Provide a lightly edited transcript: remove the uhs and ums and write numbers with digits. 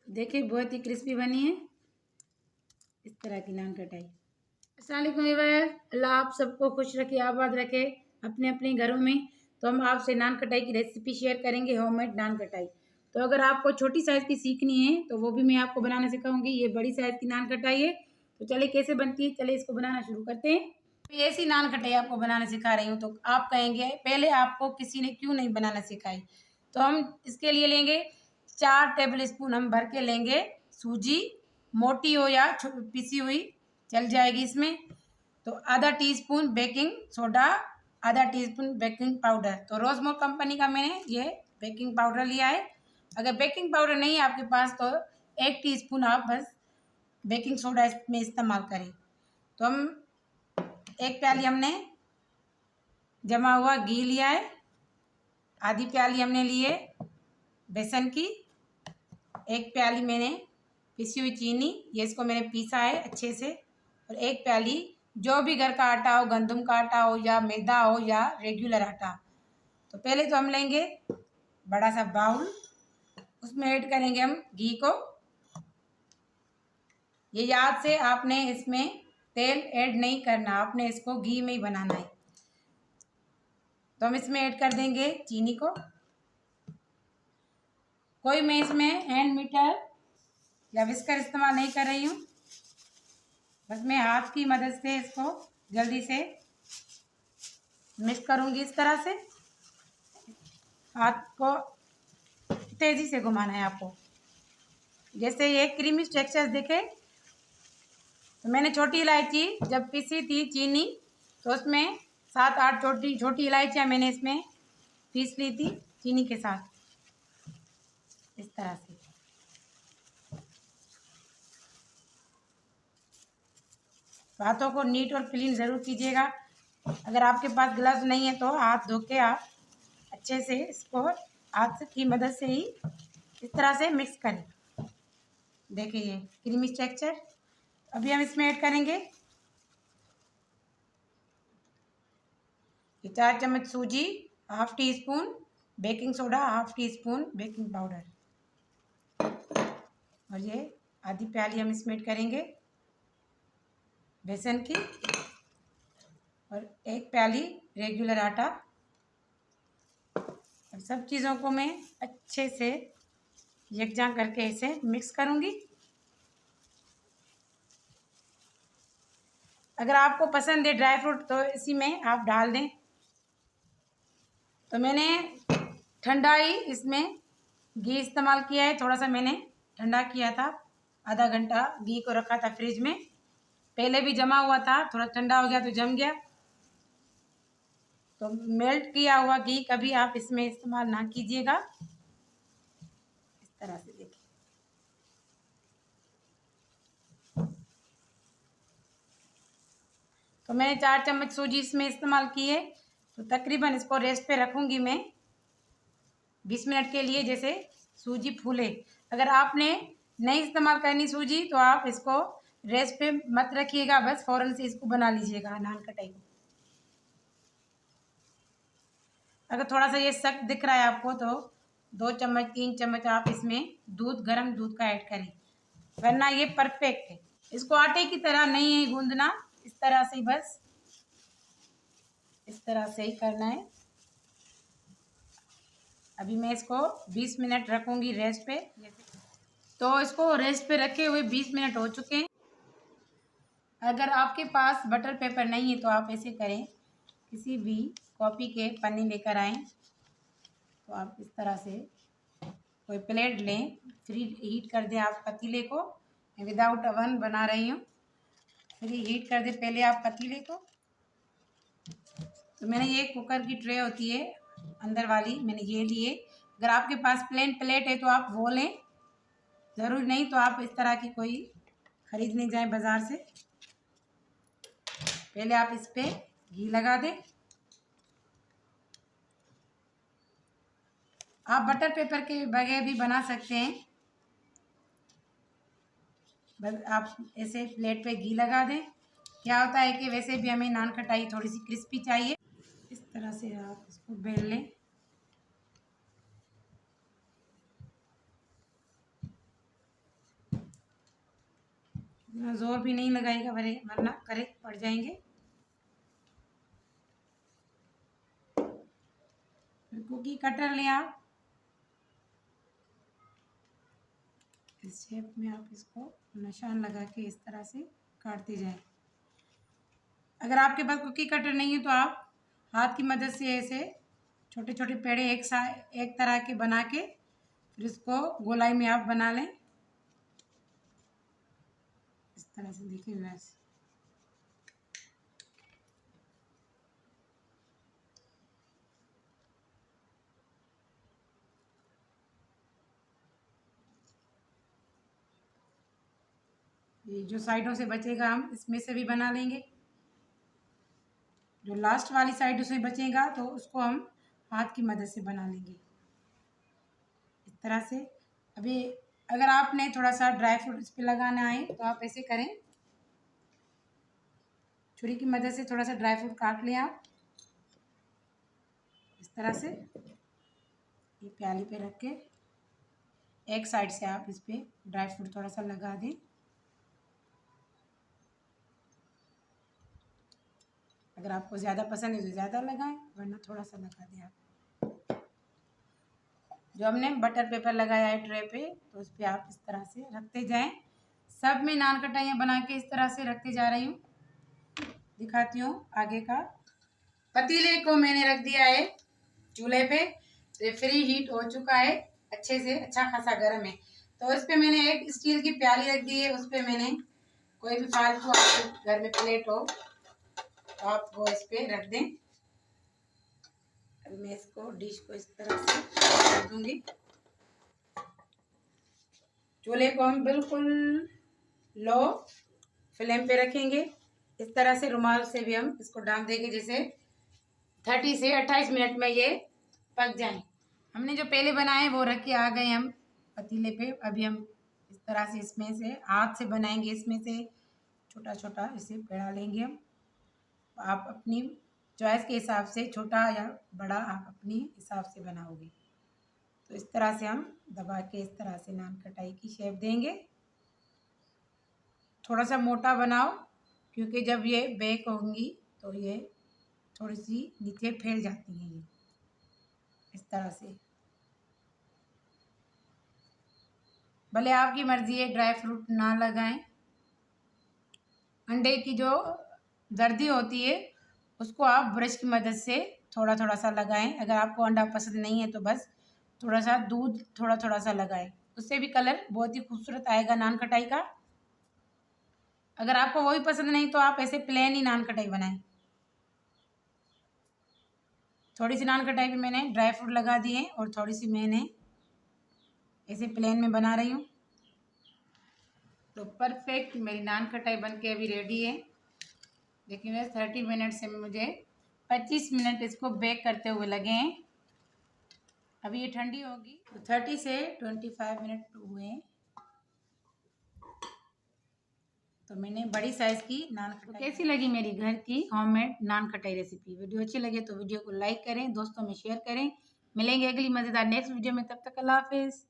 देखिए बहुत ही क्रिस्पी बनी है इस तरह की नान कटाई। अस्सलाम वालेकुम व्यूअर्स, अल्लाह आप सबको खुश रखे, आबाद रखे अपने अपने घरों में। तो हम आपसे नान कटाई की रेसिपी शेयर करेंगे, होममेड नान कटाई। तो अगर आपको छोटी साइज़ की सीखनी है तो वो भी मैं आपको बनाना सिखाऊंगी। ये बड़ी साइज़ की नान कटाई है। तो चलिए कैसे बनती है, चलिए इसको बनाना शुरू करते हैं। ऐसी नान कटाई आपको बनाना सिखा रही हूँ तो आप कहेंगे पहले आपको किसी ने क्यों नहीं बनाना सिखाई। तो हम इसके लिए लेंगे 4 टेबल स्पून हम भर के लेंगे सूजी, मोटी हो या पिसी हुई चल जाएगी इसमें। तो आधा टीस्पून बेकिंग सोडा, आधा टीस्पून बेकिंग पाउडर। तो रोजमोर कंपनी का मैंने ये बेकिंग पाउडर लिया है। अगर बेकिंग पाउडर नहीं है आपके पास तो 1 टीस्पून आप बस बेकिंग सोडा इसमें इस्तेमाल करें। तो हम 1 प्याली हमने जमा हुआ घी लिया है, आधी प्याली हमने लिए बेसन की, 1 प्याली मैंने पिसी हुई चीनी, ये इसको मैंने पीसा है अच्छे से, और 1 प्याली जो भी घर का आटा हो, गंदम का आटा हो या मैदा हो या रेगुलर आटा। तो पहले तो हम लेंगे बड़ा सा बाउल, उसमें ऐड करेंगे हम घी को। ये याद से आपने इसमें तेल ऐड नहीं करना, आपने इसको घी में ही बनाना है। तो हम इसमें ऐड कर देंगे चीनी को। कोई मैं इसमें हैंड मीटर या विस्कर इस्तेमाल नहीं कर रही हूँ, बस मैं हाथ की मदद से इसको जल्दी से मिक्स करूँगी। इस तरह से हाथ को तेज़ी से घुमाना है आपको, जैसे ये क्रीमी टेक्सचर दिखे। तो मैंने छोटी इलायची जब पीसी थी चीनी, तो उसमें 7-8 छोटी छोटी इलायचियाँ मैंने इसमें पीस ली थी चीनी के साथ, इस तरह से। हाथों को नीट और क्लीन ज़रूर कीजिएगा। अगर आपके पास ग्लव्स नहीं है तो हाथ धो के आप अच्छे से इसको हाथ की मदद से ही इस तरह से मिक्स करें। देखिए ये क्रीमी टेक्सचर। अभी हम इसमें ऐड करेंगे 4 चम्मच सूजी, half tea spoon baking soda, half tea spoon baking powder, और ये आधी प्याली हम इसमें ऐड करेंगे बेसन की, और 1 प्याली रेगुलर आटा। और सब चीज़ों को मैं अच्छे से यकजा करके इसे मिक्स करूँगी। अगर आपको पसंद है ड्राई फ्रूट तो इसी में आप डाल दें। तो मैंने ठंडा ही इसमें घी इस्तेमाल किया है, थोड़ा सा मैंने ठंडा किया था, आधा घंटा घी को रखा था फ्रिज में। पहले भी जमा हुआ था, थोड़ा ठंडा हो गया तो जम गया। तो मेल्ट किया हुआ घी कभी आप इसमें इस्तेमाल ना कीजिएगा। इस तरह से देखिए। तो मैंने 4 चम्मच सूजी इसमें इस्तेमाल की है। तो तकरीबन इसको रेस्ट पे रखूँगी मैं 20 मिनट के लिए, जैसे सूजी फूले। अगर आपने नहीं इस्तेमाल करनी सूजी तो आप इसको रेस्ट पे मत रखिएगा, बस फ़ौरन से इसको बना लीजिएगा नान कटाई को। अगर थोड़ा सा ये सख्त दिख रहा है आपको तो 2 चम्मच 3 चम्मच आप इसमें दूध, गर्म दूध का ऐड करें, वरना ये परफेक्ट है। इसको आटे की तरह नहीं है गूंदना, इस तरह से ही बस इस तरह से ही करना है। अभी मैं इसको 20 मिनट रखूँगी रेस्ट पे। तो इसको रेस्ट पे रखे हुए 20 मिनट हो चुके हैं। अगर आपके पास बटर पेपर नहीं है तो आप ऐसे करें, किसी भी कॉपी के पन्नी लेकर आएँ। तो आप इस तरह से कोई प्लेट लें, फ्री हीट कर दें आप पतीले को। मैं विदाउट अवन बना रही हूँ। फ्री हीट कर दें पहले आप पतीले को। तो मैंने ये कुकर की ट्रे होती है अंदर वाली, मैंने ये लिए। अगर आपके पास प्लेन प्लेट है तो आप वो लें, ज़रूरी नहीं तो आप इस तरह की कोई खरीदने जाएं बाज़ार से। पहले आप इस पर घी लगा दें। आप बटर पेपर के बगैर भी बना सकते हैं, बस आप ऐसे प्लेट पे घी लगा दें। क्या होता है कि वैसे भी हमें नान खटाई थोड़ी सी क्रिस्पी चाहिए, इस तरह से आप इसको बेल लें। इतना जोर भी नहीं लगाएगा वरना करे पड़ जाएंगे। कुकी कटर लें आप, इस शेप में आप इसको निशान लगा के इस तरह से काटते जाएं। अगर आपके पास कुकी कटर नहीं है तो आप हाथ की मदद से ऐसे छोटे छोटे पेड़े एक तरह के बना के फिर इसको गोलाई में आप बना लें, इस तरह से। देखिए वैसे ये जो साइडों से बचेगा हम इसमें से भी बना लेंगे, जो लास्ट वाली साइड से बचेगा तो उसको हम हाथ की मदद से बना लेंगे इस तरह से। अभी अगर आपने थोड़ा सा ड्राई फ्रूट इस पर लगाना है तो आप ऐसे करें, छुरी की मदद से थोड़ा सा ड्राई फ्रूट काट लें आप इस तरह से। ये प्याली पे रख के एक साइड से आप इस पर ड्राई फ्रूट थोड़ा सा लगा दें। अगर आपको ज़्यादा पसंद है तो ज़्यादा लगाएं, वरना थोड़ा सा लगा दें आप। जो हमने बटर पेपर लगाया है ट्रे पे तो उस पर आप इस तरह से रखते जाएं। सब में नान कटाइयाँ बना के इस तरह से रखते जा रही हूँ। दिखाती हूँ आगे का। पतीले को मैंने रख दिया है चूल्हे पे, तो फ्री हीट हो चुका है, अच्छे से अच्छा खासा गर्म है। तो इस पे मैंने एक स्टील की प्याली रख दी है, उस पे मैंने कोई भी फालतू आपके घर में प्लेट हो तो आप वो इस पे रख दें। अब मैं इसको डिश को इस तरह से कर दूंगी। चूल्हे को हम बिल्कुल लो फ्लेम पे रखेंगे, इस तरह से रुमाल से भी हम इसको ढाँप देंगे, जैसे 30 से 28 मिनट में ये पक जाए। हमने जो पहले बनाए वो रख के आ गए हम पतीले पे। अभी हम इस तरह से इसमें से हाथ से बनाएंगे, इसमें से छोटा छोटा इसे पेड़ा लेंगे हम। आप अपनी चॉइस के हिसाब से छोटा या बड़ा आप अपनी हिसाब से बनाओगे। तो इस तरह से हम दबा के इस तरह से नान कटाई की शेप देंगे। थोड़ा सा मोटा बनाओ क्योंकि जब ये बेक होंगी तो ये थोड़ी सी नीचे फैल जाती हैं, ये इस तरह से। भले आपकी मर्जी है ड्राई फ्रूट ना लगाएं। अंडे की जो जर्दी होती है उसको आप ब्रश की मदद से थोड़ा थोड़ा सा लगाएं। अगर आपको अंडा पसंद नहीं है तो बस थोड़ा सा दूध थोड़ा थोड़ा सा लगाएं, उससे भी कलर बहुत ही खूबसूरत आएगा नान कटाई का। अगर आपको वो भी पसंद नहीं तो आप ऐसे प्लेन ही नान कटाई बनाएं। थोड़ी सी नान कटाई पे मैंने ड्राई फ्रूट लगा दिए और थोड़ी सी मैंने ऐसे प्लेन में बना रही हूँ। तो परफेक्ट मेरी नान कटाई बन के अभी रेडी है। देखिए 30 मिनट से मुझे 25 मिनट इसको बेक करते हुए लगे हैं। अभी ये ठंडी होगी तो 30 से 25 मिनट हुए हैं। तो मैंने बड़ी साइज़ की नान कटाई। तो कैसी लगी मेरी घर की होममेड नान कटाई रेसिपी? वीडियो अच्छी लगे तो वीडियो को लाइक करें, दोस्तों में शेयर करें। मिलेंगे अगली मज़ेदार नेक्स्ट वीडियो में, तब तक अल्लाह हाफिज़।